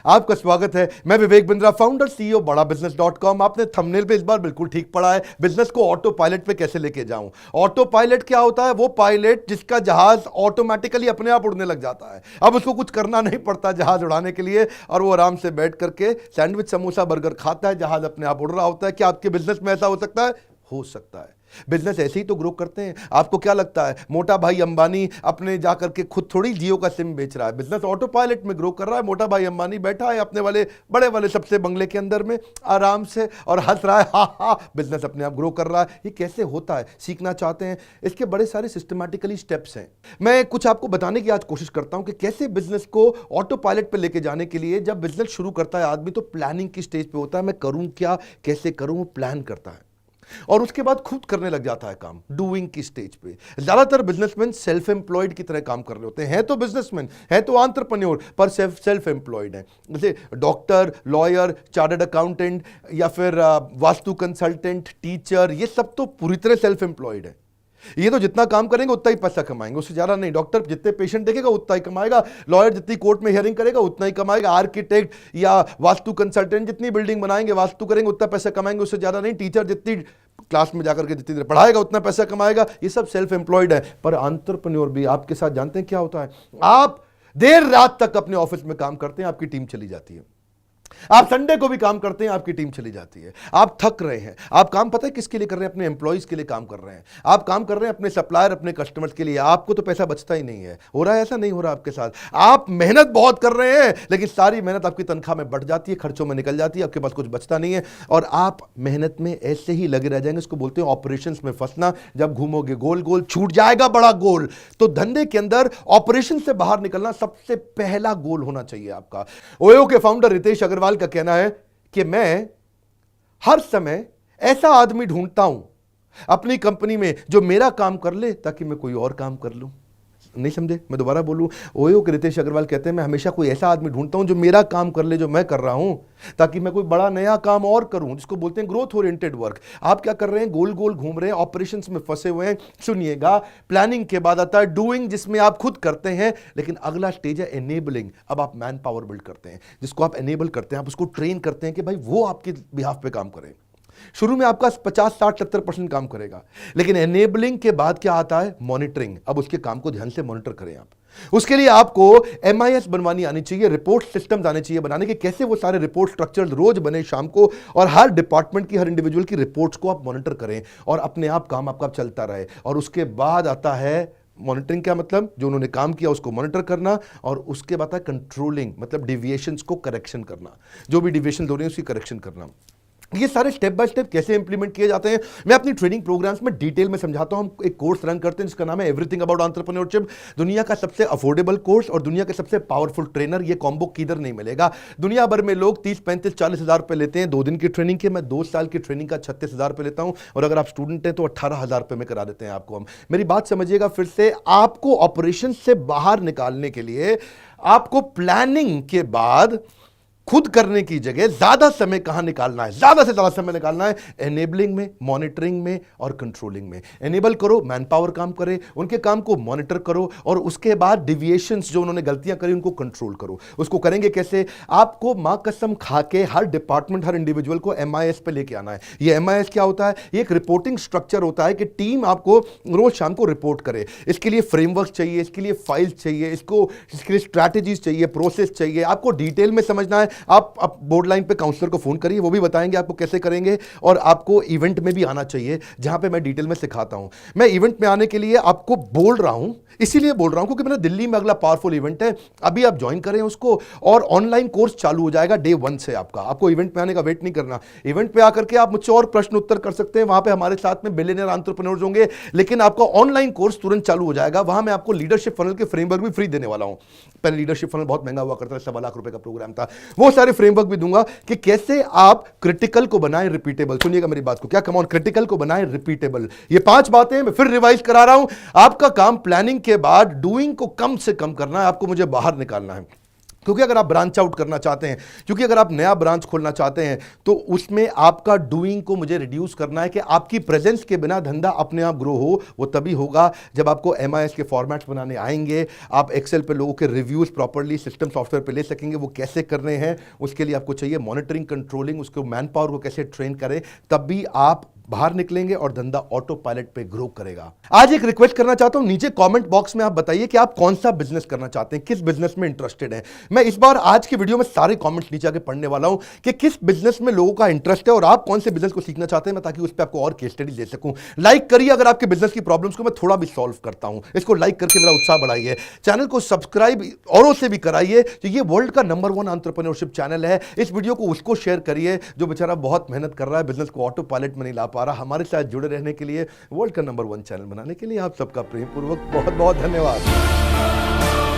आपका स्वागत है। मैं विवेक बिंद्रा, फाउंडर सीईओ बड़ा बिजनेस.com। आपने थंबनेल पे इस बार बिल्कुल ठीक पढ़ा है, बिजनेस को ऑटो पायलट पे कैसे लेके जाऊं। ऑटो पायलट क्या होता है? वो पायलट जिसका जहाज ऑटोमेटिकली अपने आप उड़ने लग जाता है। अब उसको कुछ करना नहीं पड़ता जहाज उड़ाने के लिए, और वो आराम से बैठ करके सैंडविच, समोसा, बर्गर खाता है, जहाज अपने आप उड़ रहा होता है। क्या आपके बिजनेस में ऐसा हो सकता है? हो सकता है। बिजनेस ऐसे ही तो ग्रो करते हैं। आपको क्या लगता है मोटा भाई अंबानी अपने जाकर के खुद थोड़ी जियो का सिम बेच रहा है? बिजनेस ऑटो पायलट में ग्रो कर रहा है। मोटा भाई अंबानी बैठा है अपने वाले बड़े वाले सबसे बंगले के अंदर में आराम से और हंस रहा है, हा हा। बिजनेस अपने आप ग्रो कर रहा है। ये कैसे होता है? सीखना चाहते हैं? इसके बड़े सारे सिस्टमैटिकली स्टेप्स हैं। मैं कुछ आपको बताने की आज कोशिश करता हूं कि कैसे बिजनेस को ऑटो पायलट पे लेके जाने के लिए जब बिजनेस शुरू करता है आदमी तो प्लानिंग की स्टेज पे होता है। मैं करूं क्या, कैसे करूं, वो प्लान करता है और उसके बाद खुद करने लग जाता है काम, डूइंग की स्टेज पे। ज्यादातर बिजनेसमैन सेल्फ एम्प्लॉयड की तरह काम कर रहे होते हैं तो बिजनेसमैन है तो एंटरप्रेन्योर, पर सेल्फ एम्प्लॉयड है। जैसे डॉक्टर, लॉयर, चार्टर्ड अकाउंटेंट या फिर वास्तु कंसल्टेंट, टीचर, ये सब तो पूरी तरह सेल्फ एम्प्लॉयड है। ये तो जितना काम करेंगे उतना ही पैसा कमाएंगे, उससे ज्यादा नहीं। डॉक्टर जितने पेशेंट देखेगा उतना ही कमाएगा, लॉयर जितनी कोर्ट में हियरिंग करेगा उतना ही कमाएगा, आर्किटेक्ट या वास्तु कंसल्टेंट जितनी बिल्डिंग बनाएंगे, वास्तु करेंगे, उतना पैसा कमाएंगे, उससे ज्यादा नहीं। टीचर जितनी क्लास में जाकर के जितनी देर पढ़ाएगा उतना पैसा कमाएगा। ये सब सेल्फ एम्प्लॉयड है। पर एंटरप्रेन्योर भी आपके साथ जानते हैं क्या होता है? आप देर रात तक अपने ऑफिस में काम करते हैं, आपकी टीम चली जाती है। आप संडे को भी काम करते हैं, आपकी टीम चली जाती है। आप थक रहे हैं। आप काम पता है किसके लिए कर रहे हैं? अपने एम्प्लॉइज के लिए काम कर रहे हैं। आप काम कर रहे हैं अपने सप्लायर, अपने कस्टमर्स के लिए। आपको तो पैसा बचता ही नहीं है। हो रहा है ऐसा? नहीं हो रहा आपके साथ। आप मेहनत बहुत कर रहे हैं लेकिन सारी मेहनत आपकी तनख्वाह में बढ़ जाती है, खर्चों में निकल जाती है, आपके पास कुछ बचता नहीं है और आप मेहनत में ऐसे ही लगे रह जाएंगे। इसको बोलते हैं ऑपरेशंस में फंसना। जब घूमोगे गोल गोल, छूट जाएगा बड़ा गोल। तो धंधे के अंदर ऑपरेशन से बाहर निकलना सबसे पहला गोल होना चाहिए आपका। ओयो के फाउंडर रितेश अग्रवाल का कहना है कि मैं हर समय ऐसा आदमी ढूंढता हूं अपनी कंपनी में जो मेरा काम कर ले ताकि मैं कोई और काम कर लूं। नहीं समझे? मैं दोबारा बोलूं। ओयो के रितेश अग्रवाल कहते हैं मैं हमेशा कोई ऐसा आदमी ढूंढता हूं जो मेरा काम कर ले जो मैं कर रहा हूं, ताकि मैं कोई बड़ा नया काम और करूं, जिसको बोलते हैं ग्रोथ ओरिएंटेड वर्क। आप क्या कर रहे हैं? गोल गोल घूम रहे हैं, ऑपरेशंस में फंसे हुए हैं। सुनिएगा, प्लानिंग के बाद आता है डूइंग, जिसमें आप खुद करते हैं। लेकिन अगला स्टेज है एनेबलिंग। अब आप मैन पावर बिल्ड करते हैं, जिसको आप एनेबल करते हैं, आप उसको ट्रेन करते हैं कि भाई वो आपके बिहाफ पे काम करे। शुरू में आपका 50, 60, 70% काम करेगा, लेकिन एनेबलिंग के बाद क्या आता है? मॉनिटरिंग। अब उसके काम को ध्यान से मॉनिटर करें आप। उसके लिए आपको MIS बनवानी आनी चाहिए, रिपोर्ट सिस्टम्स आने चाहिए बनाने के। कैसे? वो सारे रिपोर्ट स्ट्रक्चर रोज बने शाम को, और हर डिपार्टमेंट की, हर इंडिविजुअल की रिपोर्ट्स को आप मॉनिटर करें और अपने आप काम आपका चलता रहे। और उसके बाद आता है मॉनिटरिंग। क्या मतलब? जो उन्होंने काम किया उसको मॉनिटर करना, और उसके बाद है कंट्रोलिंग, मतलब डिविएशंस को करेक्शन करना। जो भी डिविएशन हो रहे हैं उसकी करेक्शन करना। ये सारे स्टेप बाय स्टेप कैसे इंप्लीमेंट किए जाते हैं मैं अपनी ट्रेनिंग प्रोग्राम्स में डिटेल में समझाता हूं। हम एक कोर्स रन करते हैं जिसका नाम है एवरीथिंग अबाउट एंटरप्रेन्योरशिप। दुनिया का सबसे अफोर्डेबल कोर्स और दुनिया के सबसे पावरफुल ट्रेनर, ये कॉम्बो किधर नहीं मिलेगा। दुनिया भर में लोग 30, 35, 40 हजार रुपए लेते हैं 2 दिन की ट्रेनिंग के। मैं 2 साल की ट्रेनिंग का 36 हजार रुपए लेता हूं, और अगर आप स्टूडेंट हैं तो 18 हजार रुपए में करा देते हैं आपको हम। मेरी बात समझिएगा फिर से। आपको ऑपरेशन से बाहर निकालने के लिए आपको प्लानिंग के बाद खुद करने की जगह ज्यादा समय कहां निकालना है? ज्यादा से ज्यादा समय निकालना है एनेबलिंग में, मॉनिटरिंग में और कंट्रोलिंग में। एनेबल करो, मैन पावर काम करे, उनके काम को मॉनिटर करो, और उसके बाद डिविएशंस जो उन्होंने गलतियां करी उनको कंट्रोल करो। उसको करेंगे कैसे? आपको मां कसम खा के हर डिपार्टमेंट, हर इंडिविजुअल को MIS पे लेके आना है। ये MIS क्या होता है? ये एक रिपोर्टिंग स्ट्रक्चर होता है कि टीम आपको रोज शाम को रिपोर्ट करे। इसके लिए फ्रेमवर्क चाहिए, इसके लिए फाइल चाहिए, इसके लिए स्ट्रैटेजीज चाहिए, प्रोसेस चाहिए। आपको डिटेल में समझना है। आप बोर्ड लाइन पे काउंसलर को फोन करिए, वो भी बताएंगे आपको कैसे करेंगे। और आपको इवेंट में भी आना चाहिए जहां पे मैं डिटेल में सिखाता हूं। मैं इवेंट में आने के लिए आपको बोल रहा हूं, इसीलिए बोल रहा हूं क्योंकि मेरा दिल्ली में अगला पावरफुल इवेंट है। अभी आप ज्वाइन करें उसको, और ऑनलाइन कोर्स चालू हो जाएगा डे 1 से। आपको इवेंट में आने का वेट नहीं करना। इवेंट पे आकर के आप मुझसे और प्रश्न उत्तर कर सकते हैं। वहां पे हमारे साथ में बिलियनियर एंटरप्रेन्योर्स होंगे, लेकिन आपका ऑनलाइन कोर्स तुरंत चालू हो जाएगा। वहां मैं आपको लीडरशिप फनल के फ्रेमवर्क भी फ्री देने वाला हूं। पहले लीडरशिप फनल बहुत महंगा हुआ करता था, 1.25 लाख रुपए का प्रोग्राम था। वो सारे फ्रेमवर्क भी दूंगा कि कैसे आप क्रिटिकल को बनाएं रिपीटेबल। सुनिएगा मेरी बात को, क्या कम ऑन, क्रिटिकल को बनाएं रिपीटेबल। ये 5 बातें मैं फिर रिवाइज करा रहा हूं। आपका काम प्लानिंग के बाद डूइंग को कम से कम करना है। आपको मुझे बाहर निकालना है। क्योंकि अगर आप ब्रांच आउट करना चाहते हैं, क्योंकि अगर आप नया ब्रांच खोलना चाहते हैं, तो उसमें आपका डूइंग को मुझे रिड्यूस करना है कि आपकी प्रेजेंस के बिना धंधा अपने आप ग्रो हो। वो तभी होगा जब आपको MIS के फॉर्मेट्स बनाने आएंगे, आप एक्सेल पे लोगों के रिव्यूज प्रॉपर्ली सिस्टम सॉफ्टवेयर पे ले सकेंगे। वो कैसे करने हैं, उसके लिए आपको चाहिए मॉनिटरिंग, कंट्रोलिंग, उसको मैन पावर को कैसे ट्रेन करें, तब भी आप बाहर निकलेंगे और धंधा ऑटो पायलट पे ग्रो करेगा। आज एक रिक्वेस्ट करना चाहता हूं, नीचे कमेंट बॉक्स में आप बताइए कि आप कौन सा बिजनेस करना चाहते हैं, किस बिजनेस में इंटरेस्टेड हैं। मैं इस बार आज की वीडियो में सारे कमेंट्स नीचे आके पढ़ने वाला हूं कि किस बिजनेस में लोगों का इंटरेस्ट है और आप कौन से बिजनेस को सीखना चाहते हैं, मैं ताकि उस पर आपको और केस स्टडी दे सकूं। लाइक करिए अगर आपके बिजनेस की प्रॉब्लम्स को मैं थोड़ा भी सॉल्व करता हूं। इसको लाइक करके मेरा उत्साह बढ़ाइए, चैनल को सब्सक्राइब औरों से भी कराइए। तो ये वर्ल्ड का नंबर 1 एंटरप्रेन्योरशिप चैनल है। इस वीडियो को उसको शेयर करिए जो बेचारा बहुत मेहनत कर रहा है, बिजनेस को ऑटो पायलट में नहीं ला पा रहा। हमारे साथ जुड़े रहने के लिए, वर्ल्ड का नंबर 1 चैनल बनाने के लिए आप सबका प्रेमपूर्वक बहुत बहुत धन्यवाद।